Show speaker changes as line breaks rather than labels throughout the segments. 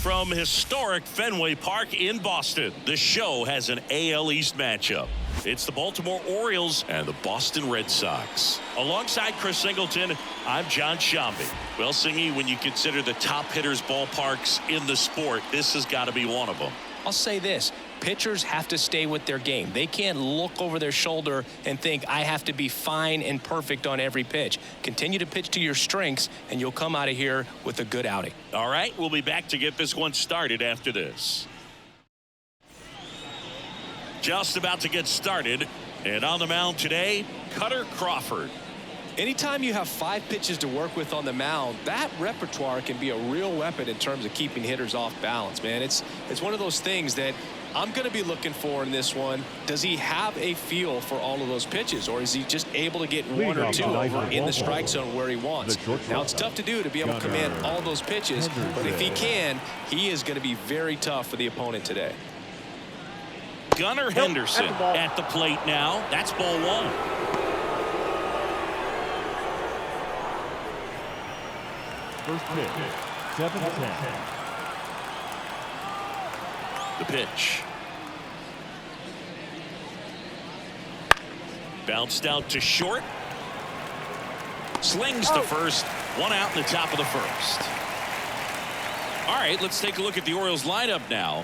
from historic Fenway Park in Boston, the show has an AL East matchup. It's the Baltimore Orioles and the Boston Red Sox. Alongside Chris Singleton, I'm John Shambi. Well, Singy, when you consider the top hitters ballparks in the sport, this has got to be one of them.
I'll say this. Pitchers have to stay with their game. They can't look over their shoulder and think, I have to be fine and perfect on every pitch. Continue to pitch to your strengths, and you'll come out of here with a good outing.
All right, we'll be back to get this one started after this. Just about to get started, and on the mound today, Cutter Crawford.
Anytime you have 5 pitches to work with on the mound, that repertoire can be a real weapon in terms of keeping hitters off balance, man. It's one of those things that I'm going to be looking for in this one. Does he have a feel for all of those pitches, or is he just able to get 1 or 2 over in the strike zone where he wants? Now, it's tough to do to be able to command all those pitches, but if he can, he is going to be very tough for the opponent today.
Gunnar Henderson at the plate now. That's ball 1.
First pitch, 7-10.
The pitch. Bounced out to short. Slings to first. 1 out in the top of the first. All right, let's take a look at the Orioles lineup now.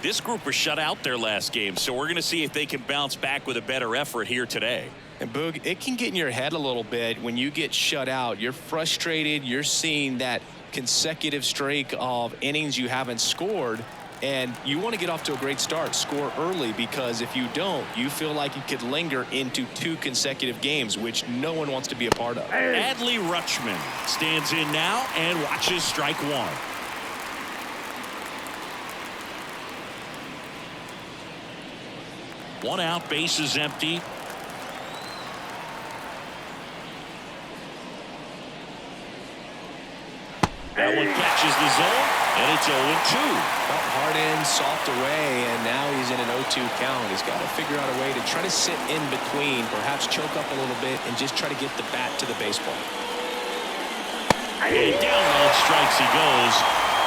This group was shut out their last game, so we're going to see if they can bounce back with a better effort here today.
And Boog, it can get in your head a little bit when you get shut out. You're frustrated. You're seeing that consecutive streak of innings you haven't scored, and you want to get off to a great start, score early, because if you don't, you feel like you could linger into 2 consecutive games, which no one wants to be a part of.
Adley Rutschman stands in now and watches strike 1. One out, base is empty. That one catches the zone, and it's 0-2.
Hard in, soft away, and now he's in an 0-2 count. He's got to figure out a way to try to sit in between, perhaps choke up a little bit, and just try to get the bat to the baseball.
And down on strikes he goes,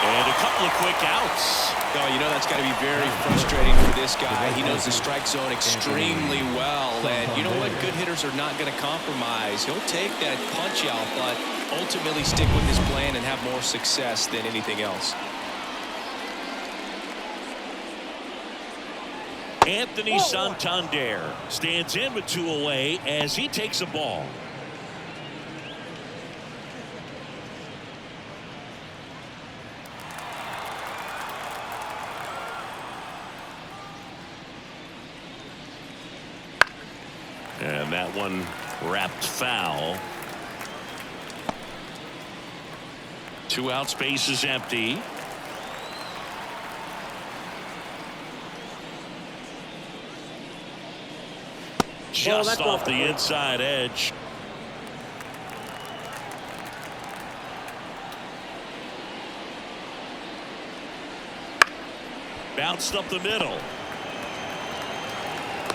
and a couple of quick outs.
Oh, you know that's got to be very frustrating for this guy. He knows the strike zone extremely well, and you know what? Good hitters are not going to compromise. He'll take that punch out, but ultimately stick with his plan and have more success than anything else.
Anthony Santander stands in with 2 away as he takes a ball. And that one wrapped foul. 2 outs, base is empty. Just off the inside edge. Bounced up the middle.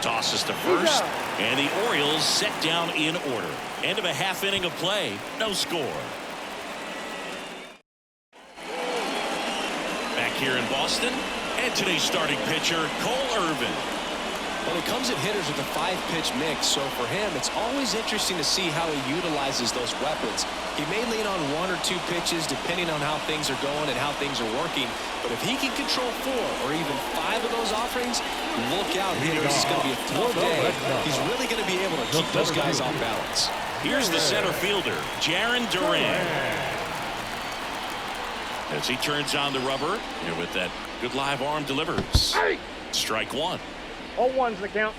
Tosses to first, and the Orioles set down in order. End of a half inning of play, no score. Back here in Boston, and today's starting pitcher, Cole Irvin.
Well, he comes at hitters with a 5-pitch mix, so for him, it's always interesting to see how he utilizes those weapons. He may lean on 1 or 2 pitches depending on how things are going and how things are working, but if he can control 4 or even 5 of those offerings, look out, hitters. It's going to be a tough day. He's really going to be able to keep those guys off balance.
Here's the center fielder, Jarren Duran. As he turns on the rubber, and with that good live arm delivers. Strike 1.
0-1's the count.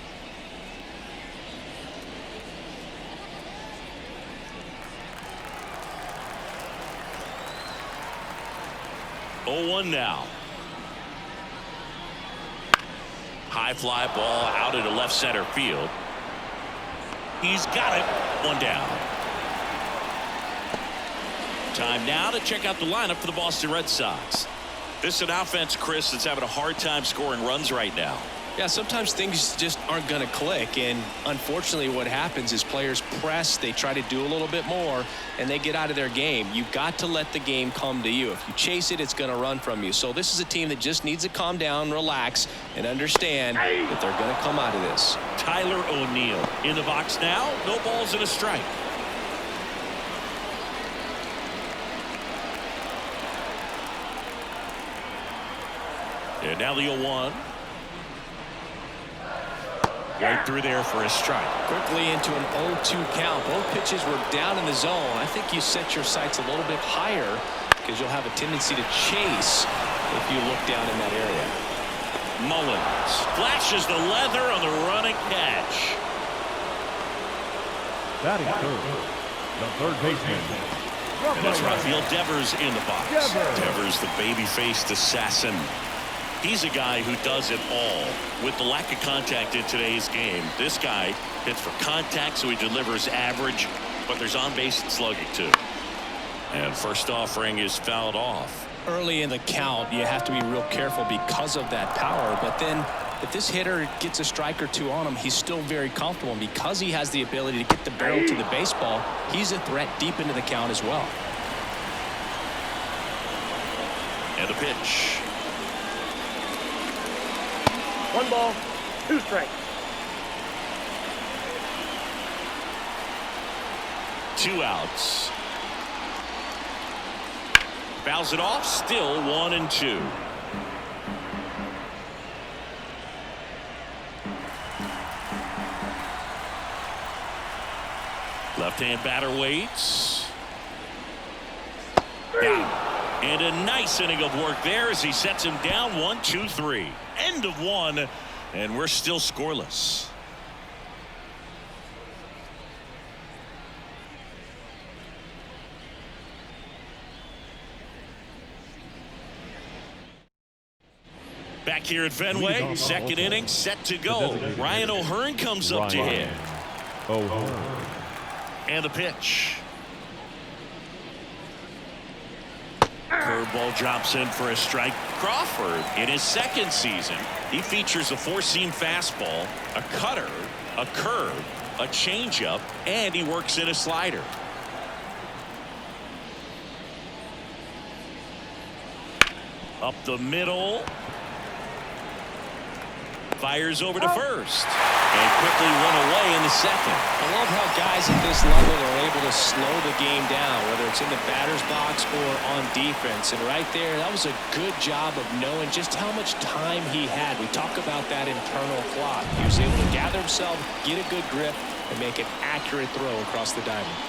Now. High fly ball out into left center field. He's got it. 1 down. Time now to check out the lineup for the Boston Red Sox. This is an offense, Chris, that's having a hard time scoring runs right now.
Yeah, sometimes things just aren't going to click, and unfortunately what happens is players press, they try to do a little bit more, and they get out of their game. You've got to let the game come to you. If you chase it, it's going to run from you. So this is a team that just needs to calm down, relax, and understand that they're going to come out of this.
Tyler O'Neill in the box now. No balls and a strike. And now the 0-1. Right through there for a strike.
Quickly into an 0-2 count. Both pitches were down in the zone. I think you set your sights a little bit higher because you'll have a tendency to chase if you look down in that area.
Mullins flashes the leather on the running catch.
Batting third, the third baseman.
And that's Rafael Devers in the box. Devers, the baby-faced assassin. He's a guy who does it all. With the lack of contact in today's game, this guy hits for contact, so he delivers average, but there's on-base and slugging too. And first offering is fouled off.
Early in the count, you have to be real careful because of that power, but then if this hitter gets a strike or two on him, he's still very comfortable, and because he has the ability to get the barrel to the baseball, he's a threat deep into the count as well.
And the pitch.
1 ball, 2 strikes.
2 outs. Fouls it off. Still 1-2. Left-hand batter waits. Down. And a nice inning of work there as he sets him down. 1-2-3. End of 1, and we're still scoreless. Back here at Fenway, second inning set to go. Ryan O'Hearn comes up to hit. And the pitch. Curveball drops in for a strike. Crawford, in his second season, he features a 4-seam fastball, a cutter, a curve, a changeup, and he works in a slider. Up the middle. Fires over to first. And quickly one away in the second.
I love how guys at this level are able to slow the game down, whether it's in the batter's box or on defense. And right there, that was a good job of knowing just how much time he had. We talk about that internal clock. He was able to gather himself, get a good grip, and make an accurate throw across the diamond.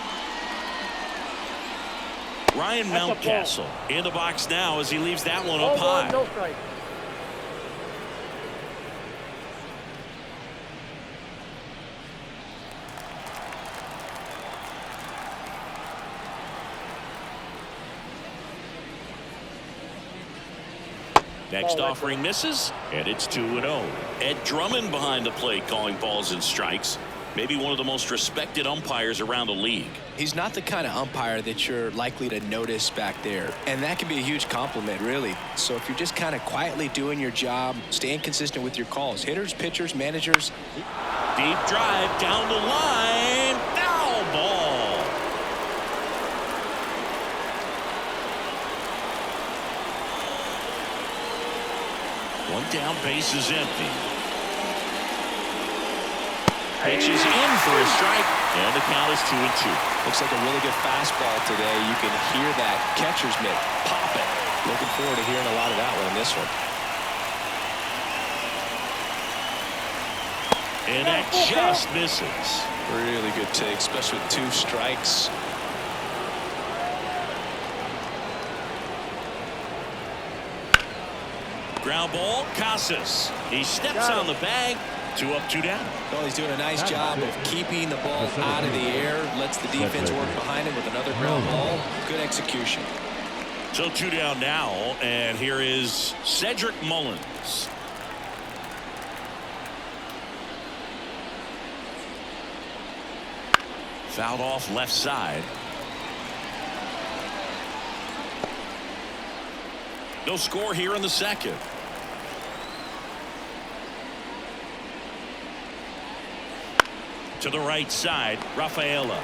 Ryan Mountcastle in the box now as he leaves that one up high.
No strike.
Next offering misses, and it's 2-0. Ed Drummond behind the plate calling balls and strikes. Maybe one of the most respected umpires around the league.
He's not the kind of umpire that you're likely to notice back there, and that can be a huge compliment, really. So if you're just kind of quietly doing your job, staying consistent with your calls, hitters, pitchers, managers.
Deep drive down the line. Foul ball. One down, base is empty. Pitches in for a strike, and the count is 2-2.
Looks like a really good fastball today. You can hear that catcher's mitt pop it. Looking forward to hearing a lot of that one in this one.
And that just misses.
Really good take, especially with 2 strikes.
Ground ball, Casas. He steps on the bag. 2 up, 2 down.
Well, he's doing a nice job of keeping the ball out of the air. Lets the defense work behind him with another ground ball. Good execution.
So 2 down now, and here is Cedric Mullins. Fouled off left side. No score here in the second. To the right side, Rafaela.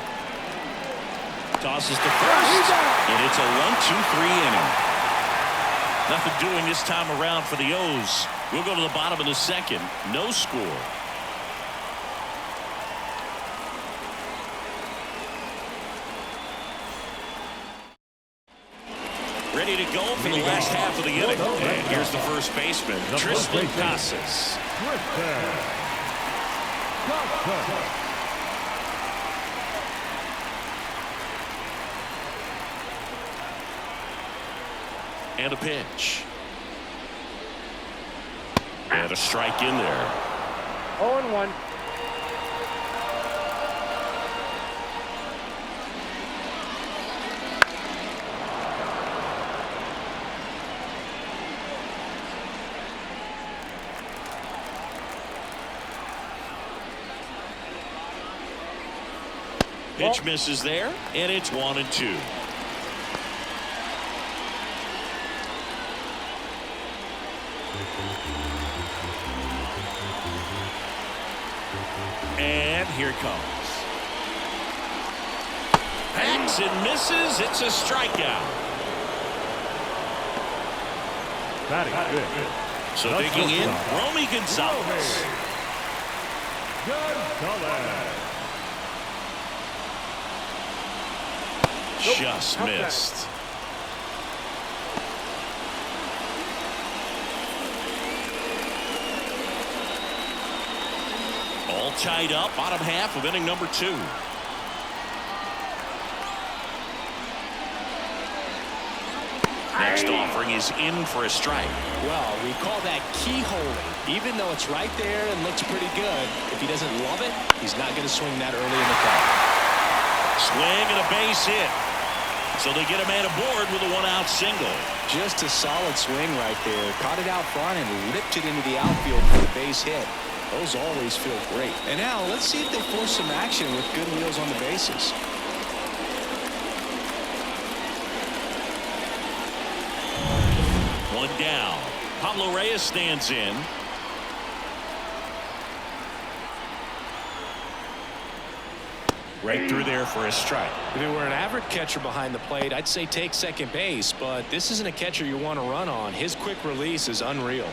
Tosses to first, and it's a 1-2-3 inning. Nothing doing this time around for the O's. We'll go to the bottom of the second. No score. Ready to go for the last half of the inning. And here's the first baseman, Tristan Casas. And a pitch. And a strike in there.
0-1.
Pitch misses there, and it's 1-2. And here it comes. Hacks and misses. It's a strikeout.
Batting good.
So digging in, Romy Gonzalez. Just missed. All tied up, bottom half of inning number 2. Next offering is in for a strike.
Well, we call that keyholing. Even though it's right there and looks pretty good, if he doesn't love it, he's not going to swing that early in the count.
Swing and a base hit. So they get a man aboard with a 1-out single.
Just a solid swing right there. Caught it out front and ripped it into the outfield for the base hit. Those always feel great. And now let's see if they force some action with good wheels on the bases.
One down. Pablo Reyes stands in. Right through there for a strike.
If it were an average catcher behind the plate, I'd say take second base, but this isn't a catcher you want to run on. His quick release is unreal.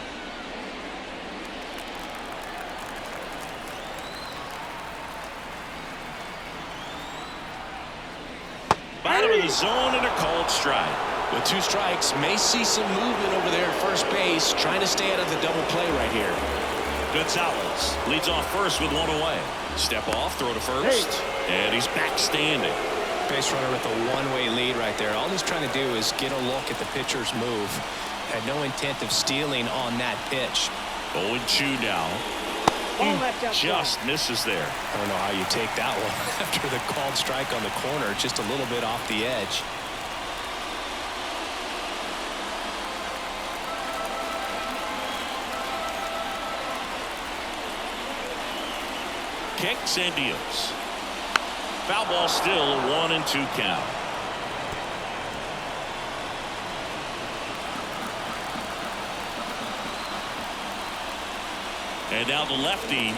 Bottom of the zone and a called strike.
With 2 strikes, may see some movement over there at first base, trying to stay out of the double play right here.
Gonzalez leads off first with 1 away. Step off, throw to first, and he's back standing.
Base runner with a one-way lead right there. All he's trying to do is get a look at the pitcher's move. Had no intent of stealing on that pitch.
0-2 now. Just misses there.
I don't know how you take that one after the called strike on the corner, just a little bit off the edge.
Kicks and deals. Foul ball still, a 1-2 count. And now the lefty.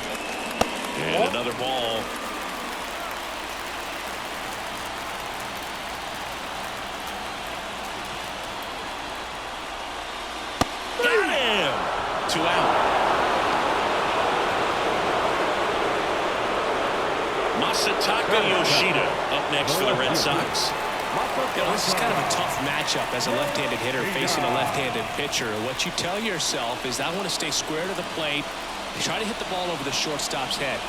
And another ball. Got him! 2 out. Masataka Yoshida up next for the Red Sox.
This is kind of a tough matchup as a left-handed hitter facing a left-handed pitcher. What you tell yourself is I want to stay square to the plate, try to hit the ball over the shortstop's head.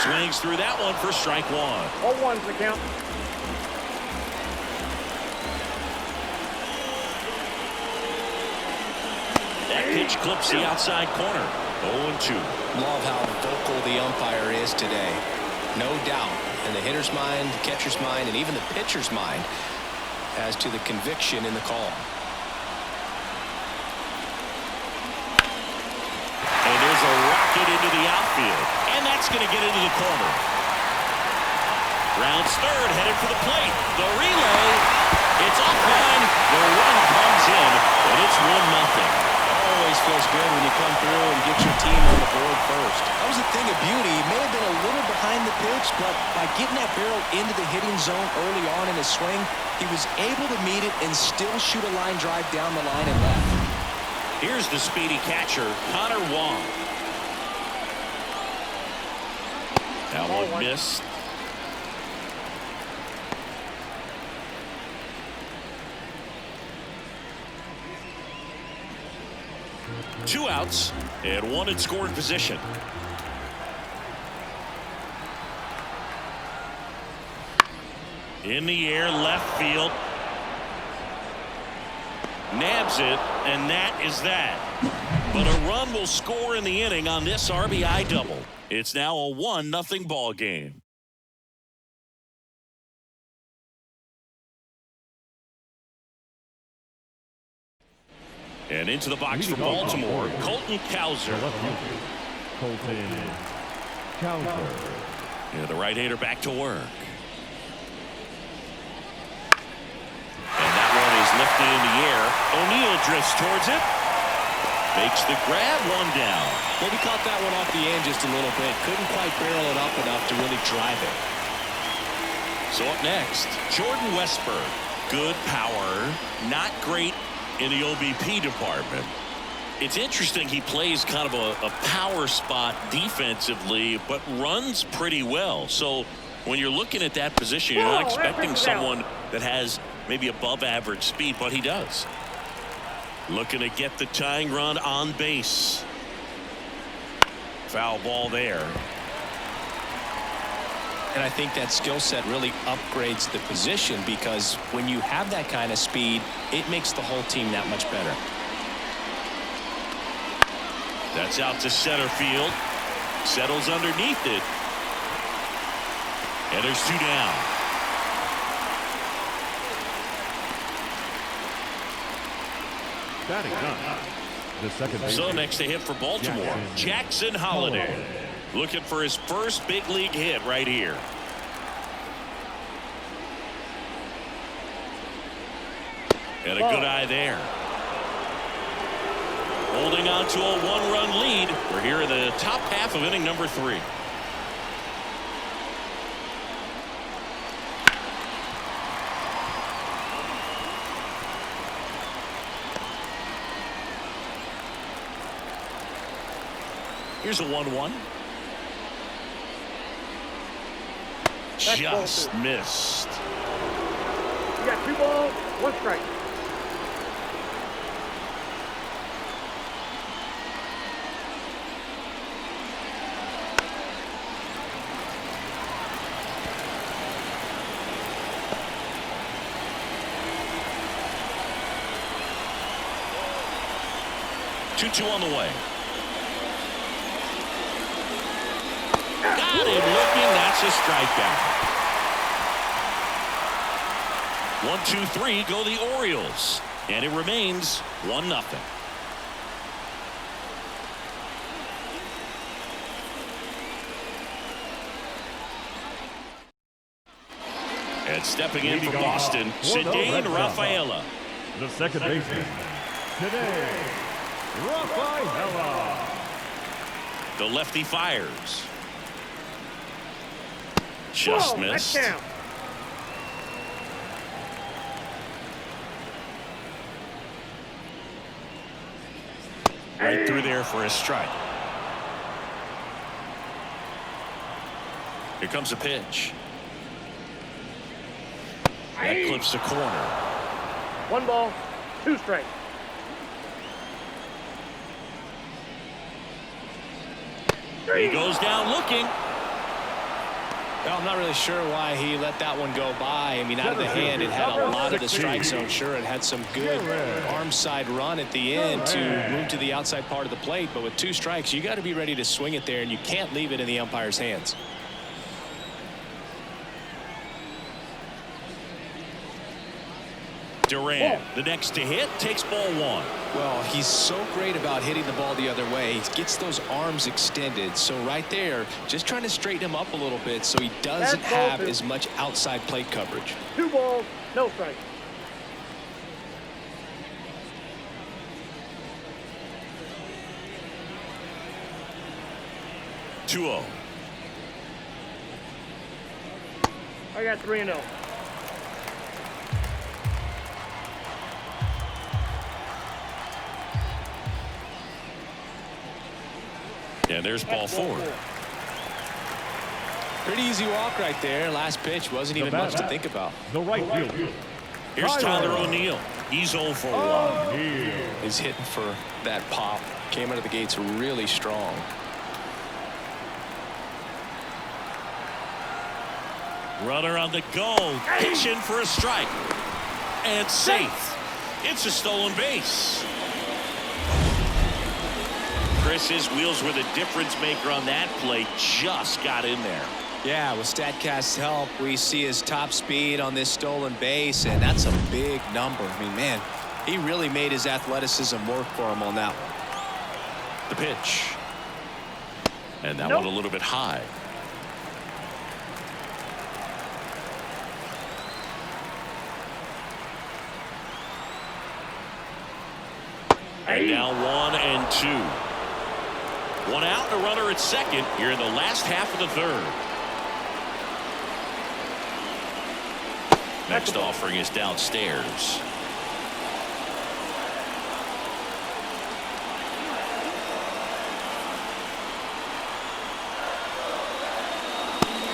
Swings through that one for strike 1.
0-1's the count.
That pitch clips the outside corner. 0-2.
Love how vocal the umpire is today. No doubt in the hitter's mind, the catcher's mind, and even the pitcher's mind as to the conviction in the call.
And there's a rocket into the outfield. And that's going to get into the corner. Rounds third, headed for the plate. The relay. It's offline. It's 1-0.
Always feels good when you come through and get your team on the board first. That was a thing of beauty. He may have been a little behind the pitch, but by getting that barrel into the hitting zone early on in his swing, he was able to meet it and still shoot a line drive down the line and left.
Here's the speedy catcher, Connor Wong. That one missed. Two outs and one in scoring position. In the air, left field. Nabs it, and that is that. But a run will score in the inning on this RBI double. It's now a 1-0 ball game. And into the box for Baltimore, Colton Cowser.
Colton Cowser.
Yeah, the right-hander back to work. And that one is lifted in the air. O'Neill drifts towards it. Makes the grab, one down.
Maybe caught that one off the end just a little bit. Couldn't quite barrel it up enough to really drive it.
So up next, Jordan Westburg. Good power, not great in the OBP department. It's interesting he plays kind of a power spot defensively, but runs pretty well. So when you're looking at that position, you're not expecting someone that has maybe above average speed, but he does. Looking to get the tying run on base. Foul ball there.
And I think that skill set really upgrades the position, because when you have that kind of speed, it makes the whole team that much better.
That's out to center field. Settles underneath it. And there's two down.
Batting up. The second baseman.
So next to hit for Baltimore, Jackson Holliday. Looking for his first big league hit right here. And a good eye there. Holding on to a one-run lead. We're here in the top half of inning number 3. Here's a 1-1. Just missed.
You got 2 balls, 1 strike.
Two on the way. Got him looking. That's a strikeout. 1-2-3 go the Orioles, and it remains 1-0. And stepping in for Boston, Cedane Rafaela.
The second baseman, Cedane Rafaela.
The lefty fires. Just missed. Right through there for a strike. Here comes a pitch. That clips the corner.
1 ball, 2 strikes.
He goes down looking.
Well, I'm not really sure why he let that one go by. I mean, out of the hand, it had a lot of the strike zone. Sure, it had some good arm side run at the end to move to the outside part of the plate. But with 2 strikes, you got to be ready to swing it there, and you can't leave it in the umpire's hands.
Duran, the next to hit, takes ball 1.
Well, he's so great about hitting the ball the other way. He gets those arms extended. So right there, just trying to straighten him up a little bit so he doesn't have as much outside plate coverage.
2 balls, no strikes.
2-0.
I got 3-0.
And there's ball 4.
Pretty easy walk right there. Last pitch wasn't even much to think about.
The right fielder.
Here's Tyler O'Neill. He's 0 for 1.
He's hitting for that pop. Came out of the gates really strong.
Runner on the go. Pitching for a strike. And safe. It's a stolen base. Chris, his wheels were the difference maker on that play. Just got in there.
Yeah, with StatCast's help, we see his top speed on this stolen base, and that's a big number. I mean, man, he really made his athleticism work for him on that one.
The pitch. And that one a little bit high. And now 1-2. 1 out, and a runner at second here in the last half of the third. Next offering is downstairs.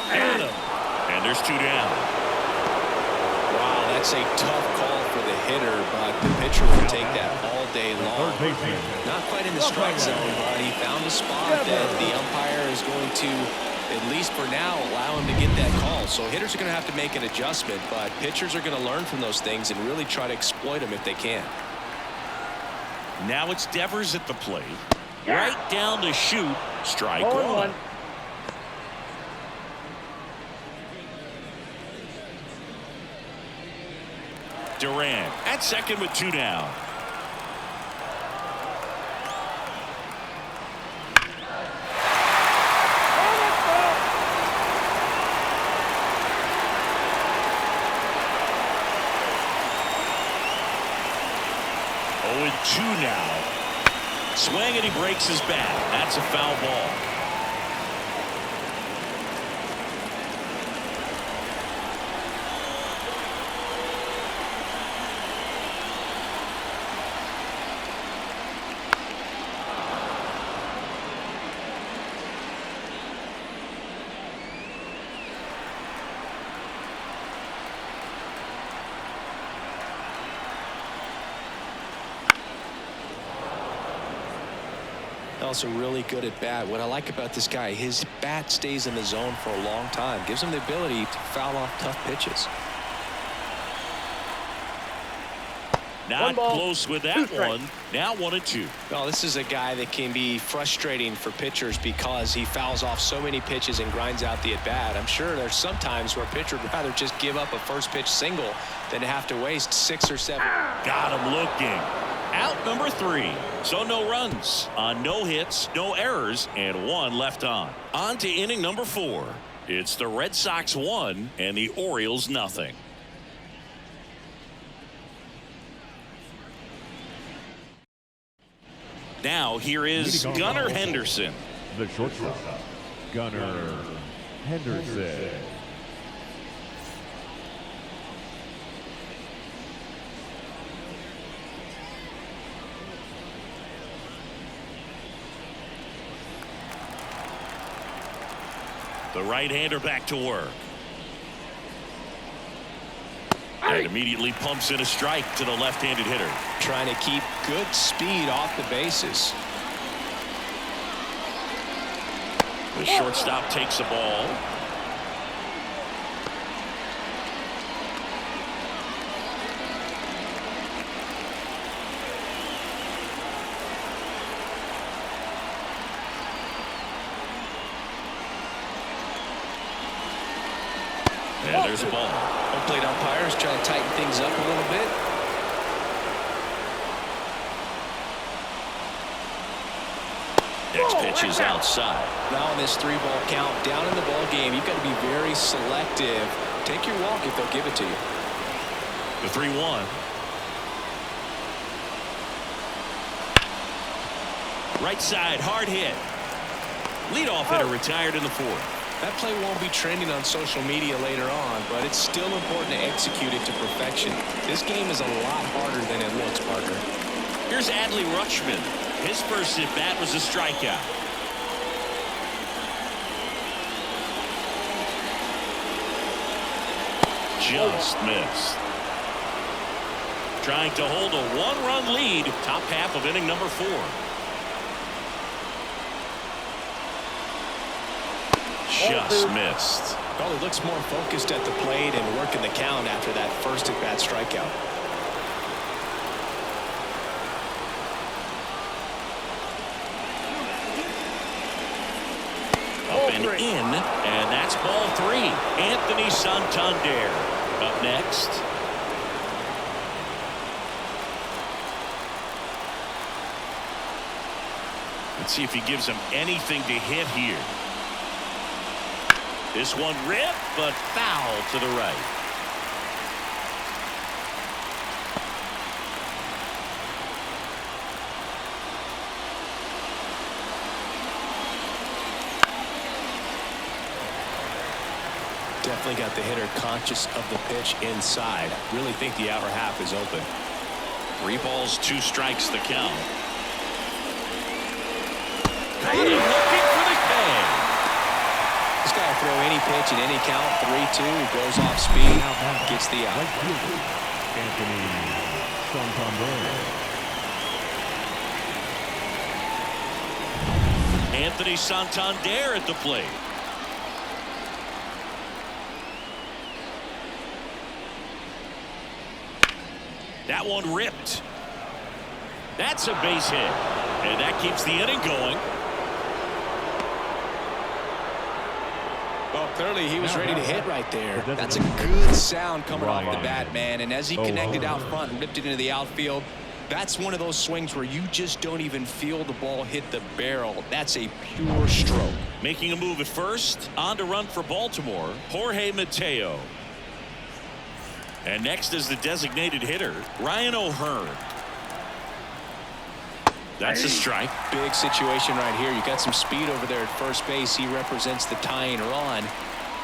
Got him. And there's 2 down.
Wow, that's a tough call for the hitter, but the pitcher will take that all day long. Not quite in the strike zone, but he found a spot that the umpire is going to, at least for now, allow him to get that call. So hitters are going to have to make an adjustment, but pitchers are going to learn from those things and really try to exploit them if they can.
Now it's Devers at the plate. Right down the chute. Strike 1. Durant at second with 2 down. Oh, 2 now. Swing and he breaks his bat. That's a foul ball.
Also really good at bat. What I like about this guy, his bat stays in the zone for a long time. Gives him the ability to foul off tough pitches.
Not close with that one. Now 1-2.
Well, this is a guy that can be frustrating for pitchers because he fouls off so many pitches and grinds out the at-bat. I'm sure there's some times where a pitcher would rather just give up a first pitch single than to have to waste 6 or 7.
Got him looking. Out number 3. So no runs on no hits, no errors, and 1 left on. On to inning number 4. It's the Red Sox 1 and the Orioles nothing. Now here is Gunnar Henderson.
The shortstop, Gunnar Henderson.
The right-hander back to work. And immediately pumps in a strike to the left-handed hitter.
Trying to keep good speed off the bases.
The shortstop takes the ball. And there's a ball.
Home plate umpires trying to tighten things up a little bit.
Next pitch is outside.
Now on this 3-ball count, down in the ball game, you've got to be very selective. Take your walk if they'll give it to you.
The 3-1. Right side, hard hit. Leadoff hitter retired in the fourth.
That play won't be trending on social media later on, but it's still important to execute it to perfection. This game is a lot harder than it looks, partner.
Here's Adley Rutschman. His first at-bat was a strikeout. Just missed. Trying to hold a one-run lead, top half of inning number 4. Just missed.
Well, he looks more focused at the plate and working the count after that first at-bat strikeout.
Up and in, and that's ball 3. Anthony Santander up next. Let's see if he gives him anything to hit here. This one ripped, but foul to the right.
Definitely got the hitter conscious of the pitch inside. Really think the outer half is open.
3 balls, 2 strikes the count. Got him looking for the K.
This guy will throw any pitch in any count. 3-2. He goes off speed. Gets the out.
Anthony Santander.
Anthony Santander at the plate. That one ripped. That's a base hit. And that keeps the inning going.
Well, clearly he was ready to hit right there. That's a good sound coming off the bat, man. And as he connected out front and ripped it into the outfield, that's one of those swings where you just don't even feel the ball hit the barrel. That's a pure stroke.
Making a move at first. On to run for Baltimore, Jorge Mateo. And next is the designated hitter, Ryan O'Hearn. That's a strike.
Big situation right here. You got some speed over there at first base. He represents the tying run.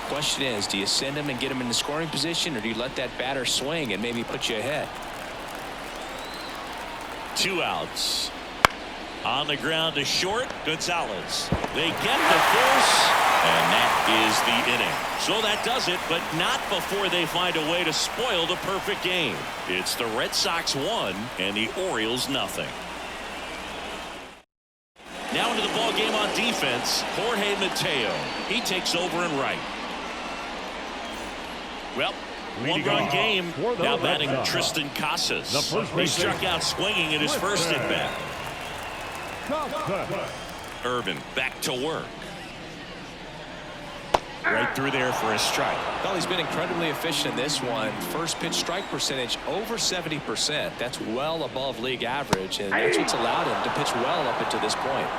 Question is, do you send him and get him in the scoring position, or do you let that batter swing and maybe put you ahead?
2 outs. On the ground to short, Gonzalez. They get the force, and that is the inning. So that does it, but not before they find a way to spoil the perfect game. It's the Red Sox 1 and the Orioles nothing. Now into the ball game on defense, Jorge Mateo. He takes over in right. Well, one-run game. Now batting Tristan Casas. He struck out swinging in his first at-bat. Irvin back to work. Right through there for a strike.
Well, he's been incredibly efficient in this one. First pitch strike percentage over 70%. That's well above league average, and that's what's allowed him to pitch well up until this point.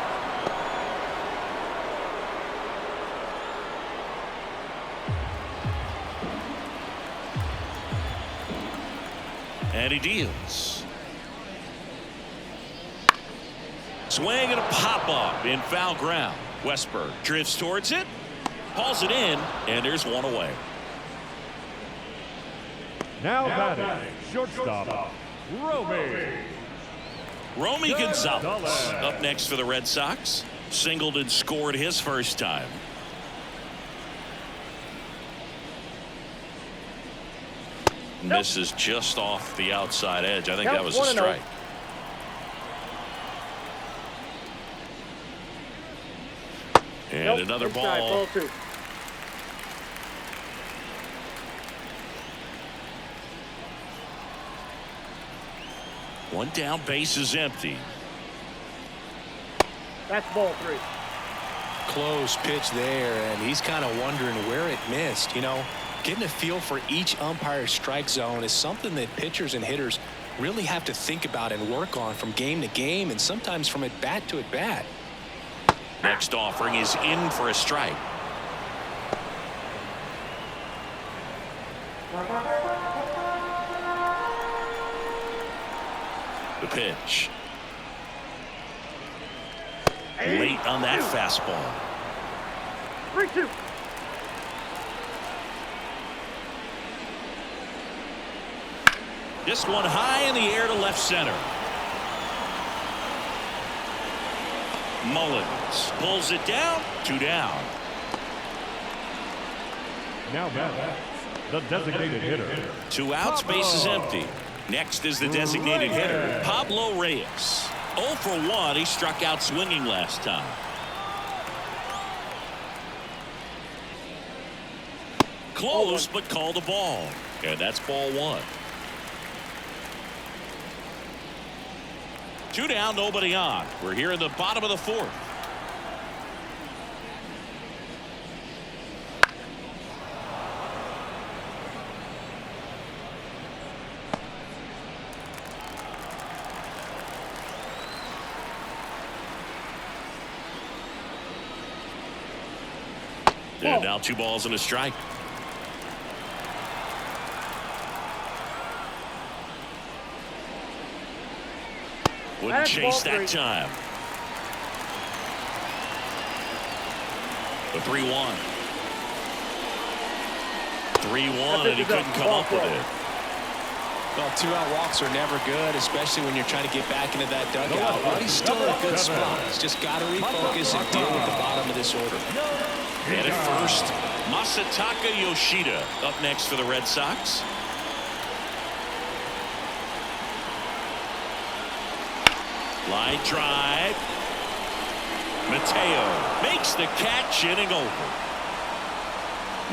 And he deals. Swing and a pop-up in foul ground. Westberg drifts towards it. Hauls it in, and there's one away.
Now batting, shortstop,
Romy Gonzalez up next for the Red Sox. Singled and scored his first time. Misses just off the outside edge. I think that was a strike. And another ball. One down, base is empty.
That's ball 3.
Close pitch there, and he's kind of wondering where it missed. You know, getting a feel for each umpire's strike zone is something that pitchers and hitters really have to think about and work on from game to game, and sometimes from at bat to at bat.
Next offering is in for a strike. The pitch. Late on that fastball.
3-2.
This one high in the air to left center. Mullins pulls it down. 2 down.
Now batting, the designated hitter.
2 outs, base is empty. Next is the designated hitter, Pablo Reyes. 0 for 1. He struck out swinging last time. Close, but called a ball. And that's ball 1. 2 down, nobody on. We're here in the bottom of the 4th. And now 2 balls and a strike. Wouldn't chase that time. The 3-1. 3-1, and he couldn't come up with it.
Well, 2-out walks are never good, especially when you're trying to get back into that dugout. But he's still in a good spot. He's just got to refocus and deal with the bottom of this order.
And at first, Masataka Yoshida up next for the Red Sox. Line drive. Mateo makes the catch, inning over.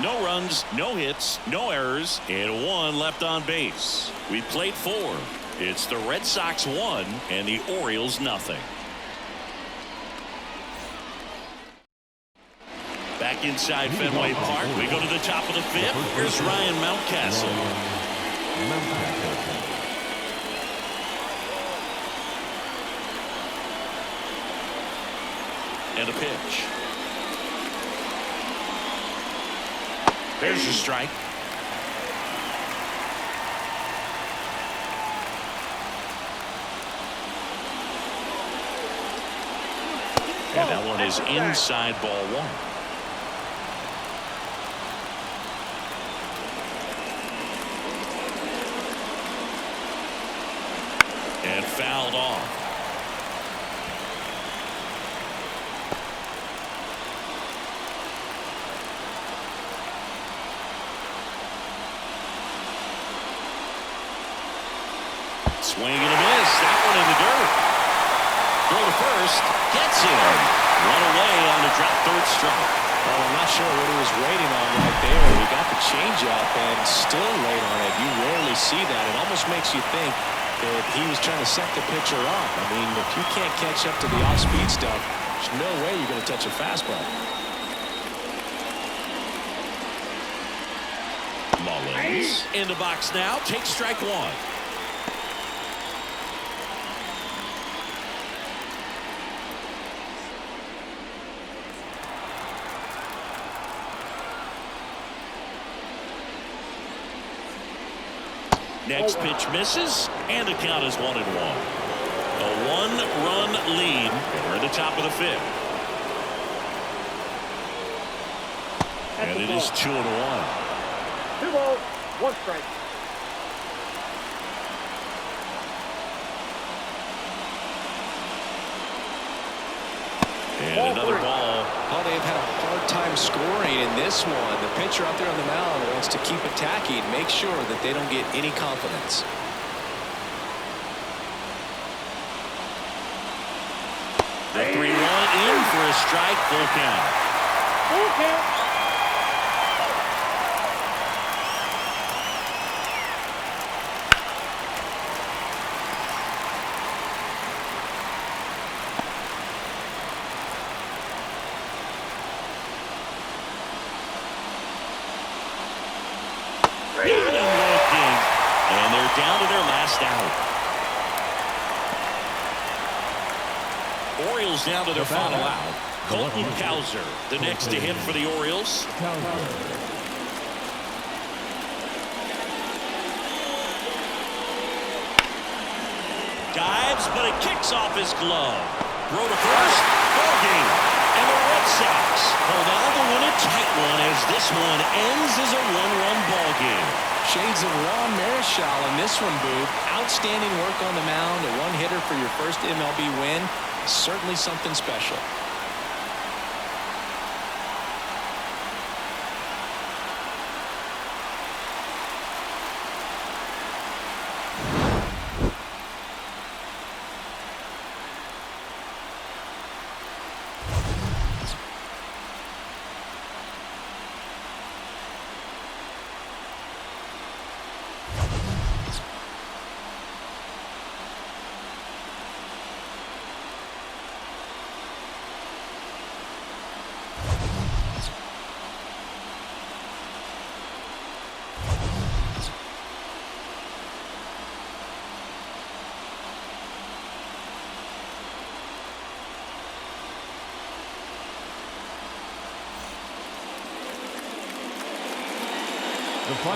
No runs, no hits, no errors, and 1 left on base. We played 4. It's the Red Sox 1 and the Orioles nothing. Back inside Fenway Park, we go to the top of the 5th. Here's Ryan Mountcastle. And a pitch. There's a strike. And that one is inside ball 1. And fouled off. Swing and a miss. That one in the dirt. Throw to first. Gets him. Run away on the drop third strike.
Well, I'm not sure what he was waiting on right there. He got the changeup and still late on it. You rarely see that. It almost makes you think that he was trying to set the pitcher up. I mean, if you can't catch up to the off-speed stuff, there's no way you're going to touch a fastball.
Mullins in the box now. Takes strike 1. Next pitch misses, and the count is 1-1. A 1-run lead. We're at the top of the 5th. And it is 2-1.
2 balls, 1 strike.
And another ball.
Oh, they've had a hard time scoring in this one. The pitcher out there on the mound wants to keep attacking, make sure that they don't get any confidence.
The 3-1 in for a strike, full count.
Full count.
And they're down to their last out. Orioles down to their final out. Colton Cowser, the next to hit for the Orioles. Dives, but it kicks off his glove. Throw to first. Ball game. And the Red Red Sox hold on to win a tight one as this one ends as a one-run ball game.
Shades of Ron Marichal in this one, Boob. Outstanding work on the mound. A one-hitter for your first MLB win. Certainly something special.
The final